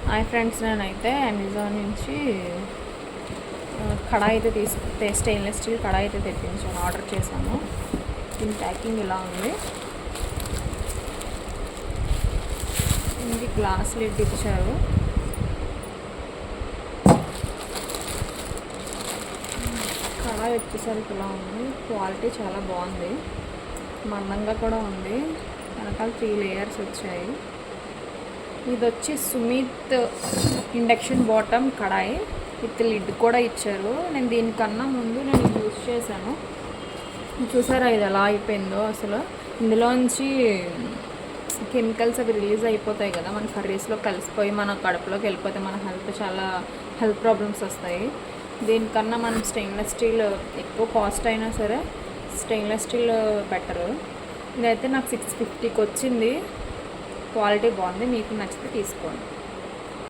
Hi friends, నేనైతే Amazon నుంచి కడాయి అయితే స్టెయిన్లెస్ స్టీల్ కడాయి అయితే తెప్పించాను, ఆర్డర్ చేశాను. దీని ప్యాకింగ్ ఇలా ఉంది. ఇది గ్లాస్ లిడ్ ఇచ్చారు. కడాయి వచ్చేసరికి ఇలా ఉంది. క్వాలిటీ చాలా బాగుంది, మందంగా కూడా ఉంది. వెనకాల 3 లేయర్స్ వచ్చాయి. ఇది వచ్చి Sumit induction bottom kadai with lid కూడా ఇచ్చారు. నేను దీనికన్నా ముందు యూజ్ చేశాను. చూసారా ఇది ఎలా అయిపోయిందో అసలు. ఇందులోంచి కెమికల్స్ అవి రిలీజ్ అయిపోతాయి కదా, మన కర్రీస్లో కలిసిపోయి మన కడుపులోకి వెళ్ళిపోతే మన హెల్త్ ప్రాబ్లమ్స్ వస్తాయి. దీనికన్నా మనం స్టెయిన్లెస్ స్టీల్ ఎక్కువ కాస్ట్ అయినా సరే స్టెయిన్లెస్ స్టీల్ బెటరు. ఇదైతే నాకు 650కి వచ్చింది. క్వాలిటీ బాగుంది. మీకు నచ్చితే తీసుకోండి.